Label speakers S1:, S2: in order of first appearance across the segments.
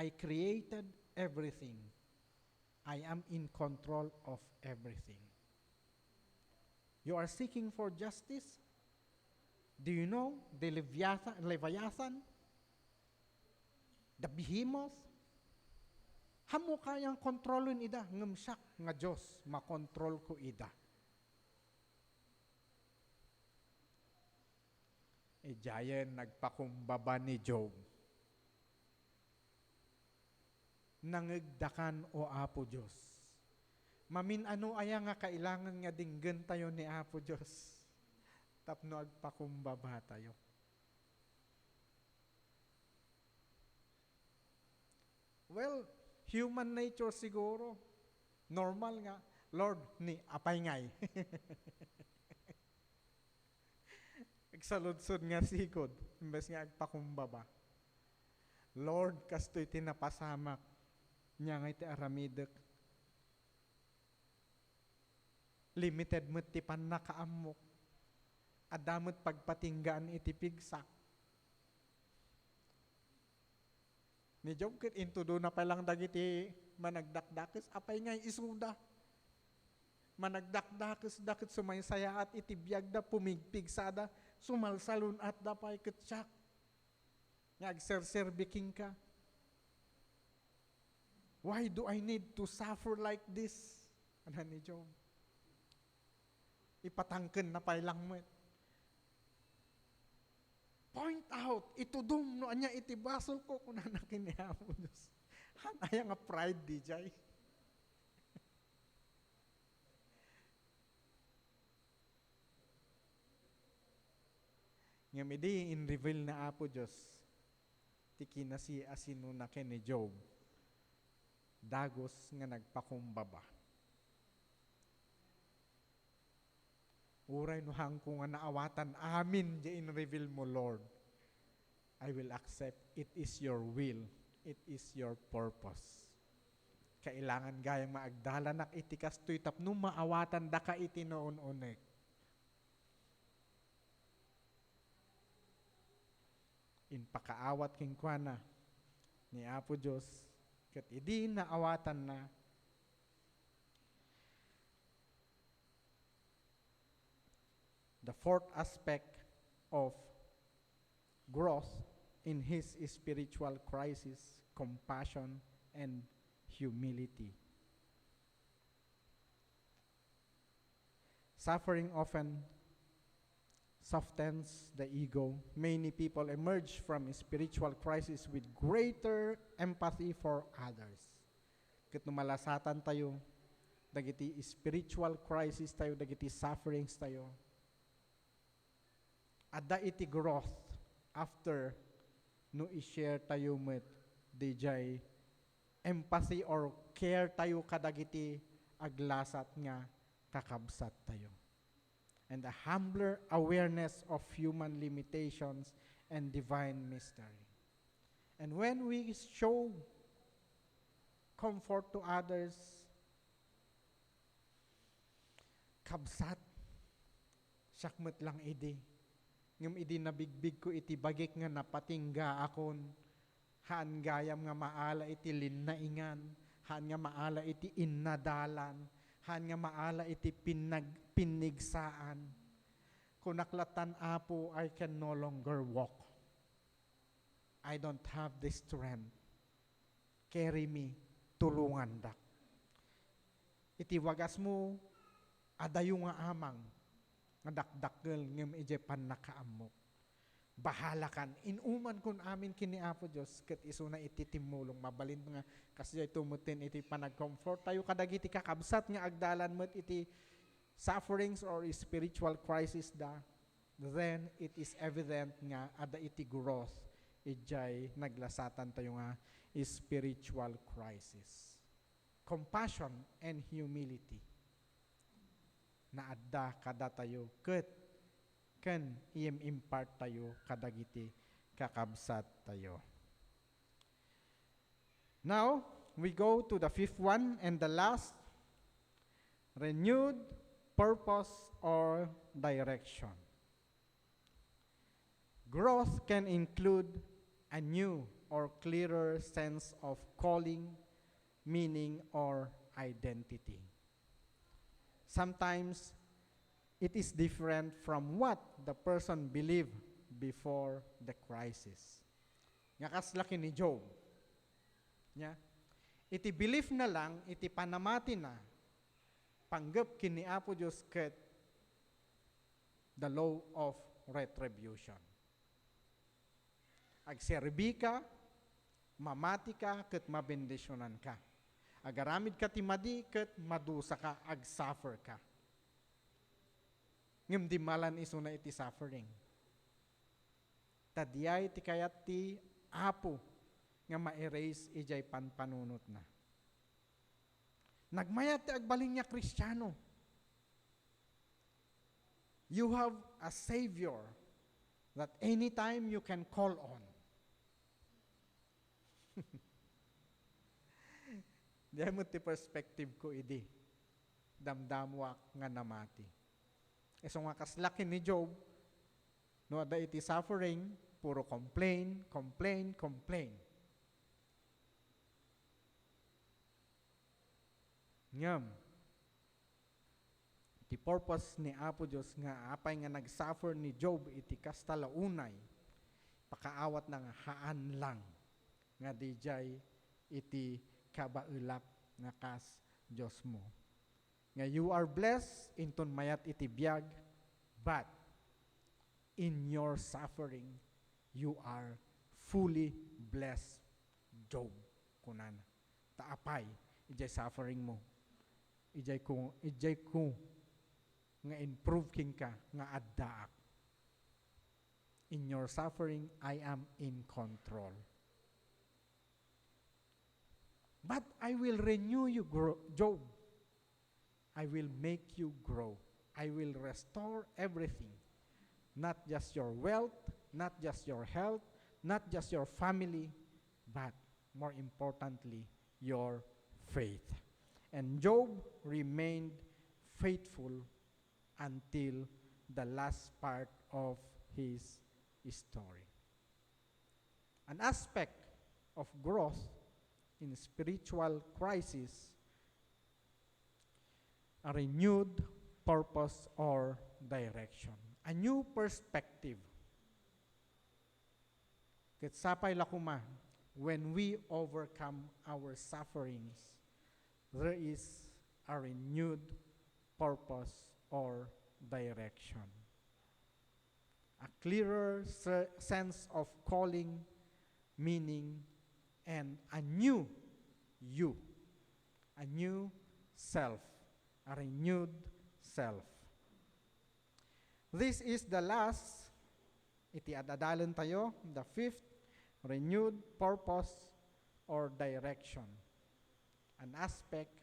S1: I created everything. I am in control of everything. You are seeking for justice? Do you know the Leviathan? The behemoth? Hamo kayang kontrolin ida, ngamsak nga Diyos, makontrol ko ida. Jayan nagpakumbaba ni Job. Nangigdakan o Apo Diyos. Mamin ano aya nga kailangan nga dinggan tayo ni Apo Diyos. Tapno agpakumbaba tayo. Well, human nature siguro. Normal nga. Lord, ni apay ngay. Agsaludsod nga sikod. Imbes nga agpakumbaba. Lord, kasto'y tinapasamak. Nya nga iti aramidek. Limited mo't ti panakaamok. Adamot pagpatinggaan iti pigsak. Ni Job ket into do na palang dagiti managdakdakes apay ngay isuda. Managdakdakes dakit sumaysaya at iti biag da pumigpigsada sumalsalun at dapay ketsak. Nga agserserbiking ka. Why do I need to suffer like this? Ano ni Job? Ipatangken na pailang mo. Point out, itudom no anya itibasol ko kung nanakin niya mo Diyos. Hanaya nga pride di jay. Nga midi in-reveal na Apo Diyos, tiki na si asino na ni Job, dagos nga nagpakumbaba. Uray no hangko nga naawatan, amin di in-reveal mo, Lord. I will accept. It is your will. It is your purpose. Kailangan gayang maagdalanak iti kastoy tapno maawatan da ka iti noon-unek. In pakaawat king kuana ni Apo Diyos, kat idi naawatan na, the fourth aspect of growth in his spiritual crisis, compassion and humility. Suffering often softens the ego. Many people emerge from a spiritual crisis with greater empathy for others. Ket numalasatan tayo, dagiti spiritual crisis tayo, dagiti sufferings tayo. Adda iti growth after no i-share tayo met DJ empathy or care tayo kadagiti aglasat nga kakabsat tayo. And a humbler awareness of human limitations and divine mystery. And when we show comfort to others, kabsat, sakmet lang idi. Ngam idi nabigbig ko iti bagik nga napatingga akon, haan gayam nga maala iti linnaingan, haan nga maala iti innadalan, haan nga maala iti pinigsaan. Kunaklatan Apo, I can no longer walk. I don't have the strength. Carry me, tulungan dak. Iti wagas mo, adayo nga amang, nga dakdakkel ngem ije pannakaammo. Bahala kan inuman kun amin kini Apo Dios ket isuna iti timulong mabalin nga kasjay tumutin iti panagcomfort tayo kadagiti kakabsat nga agdalan met iti sufferings or spiritual crisis da, then it is evident nga ada iti growth ijay naglasatan tayo nga spiritual crisis. Compassion and humility na adda kada tayo ket ken iem impart tayo kadagiti kakabsat tayo. Now, we go to the fifth one and the last, renewed purpose or direction. Growth can include a new or clearer sense of calling, meaning, or identity. Sometimes, it is different from what the person believed before the crisis. Nga kaslaki ni Job. Nya, iti belief na lang, iti panamati na, panggap kini Apo Diyos ket the law of retribution. Agserbi ka, mamati ka, ket mabendisyonan ka. Agaramid ka timadi, ket madusa ka, ag-suffer ka. Ngem di malan iso na iti suffering. Tadiyay ti kayat ti Apo nga ma-erase ijay panpanunot na. Nagmayat ti agbaling niya Kristiyano. You have a Savior that anytime you can call on. Diyan mo ti perspective ko idi. Damdamwak nga namati. So nga kaslaki ni Job, no ada iti suffering, puro complain. Ngam, the purpose ni Apo Diyos nga apay nga nag-suffer ni Job iti kastalaunay, pakaawat ng haan lang nga dijay iti kabaulap nga kas Diyos mo. Nga you are blessed inton mayat iti biyag, but in your suffering, you are fully blessed, Job. Kunana. Taapay, ijay suffering mo. Ijay ko nga improve king ka, nga addaak. In your suffering, I am in control. But I will renew you, Job. I will make you grow. I will restore everything. Not just your wealth, not just your health, not just your family, but more importantly, your faith. And Job remained faithful until the last part of his story. An aspect of growth in spiritual crisis, a renewed purpose or direction, a new perspective. Ketsapay lakuma, when we overcome our sufferings, there is a renewed purpose or direction. A clearer sense of calling, meaning, and a new you, a new self, a renewed self. This is the last, iti adadalan tayo, the fifth, renewed purpose or direction. An aspect,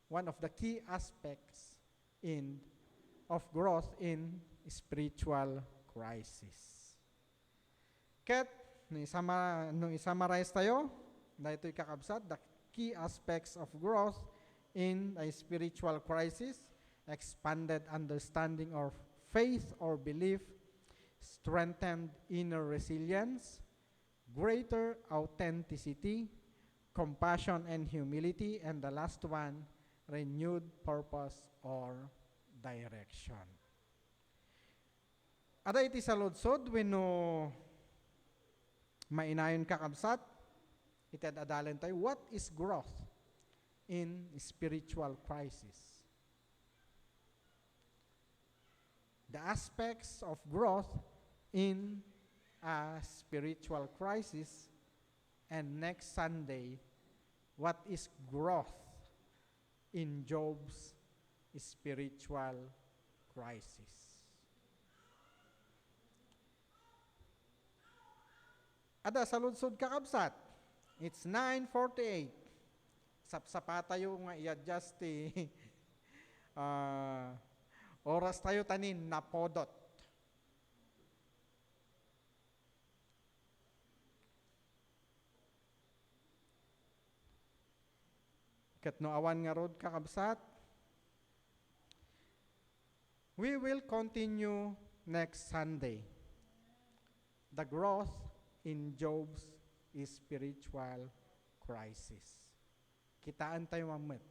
S1: one of the key aspects of growth in spiritual crisis. Ket, nung isummarize tayo, dahil ito'y kakabsat, the key aspects of growth in a spiritual crisis, expanded understanding of faith or belief, strengthened inner resilience, greater authenticity, compassion and humility, and the last one, renewed purpose or direction. Ada iti sa lodsod, wenno mainayon kakabsat, iti adadalan tayo, what is growth in spiritual crisis? The aspects of growth in a spiritual crisis, and next Sunday, what is growth in Job's spiritual crisis? Ada sa lunsod kakabsat, it's 9:48. Sapsapa tayo nga i-adjust oras tayo tanin napodot. Katno awan nga rod kakabsat. We will continue next Sunday. The growth in Job's spiritual crisis. Kitaan tayo mamit,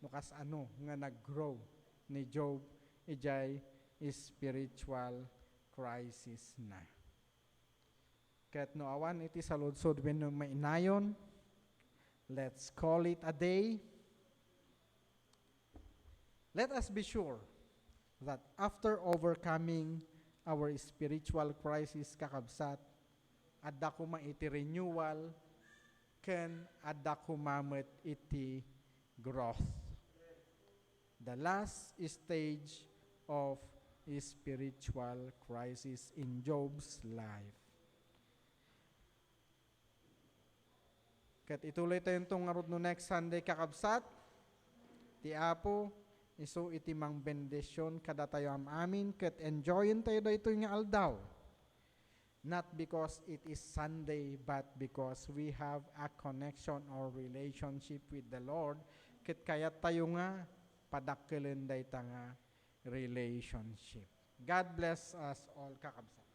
S1: nukas ano nga nag-grow ni Job, ijay spiritual crisis na. Kahit no awan iti sa ludsod when mainayon, let's call it a day. Let us be sure that after overcoming our spiritual crisis kakabsat, adda kuma iti renewal, ken adda kumamet iti growth. The last stage of spiritual crisis in Job's life. Kat ituloy tayo itong arod no next Sunday kakabsat. Ti Apo, iso iti mang bendisyon kada tayo amin. Kat enjoyin tayo dito nga aldaw. Not because it is Sunday, but because we have a connection or relationship with the Lord. Kat kaya tayo nga padakkelin day ta nga relationship. God bless us all kakabsat.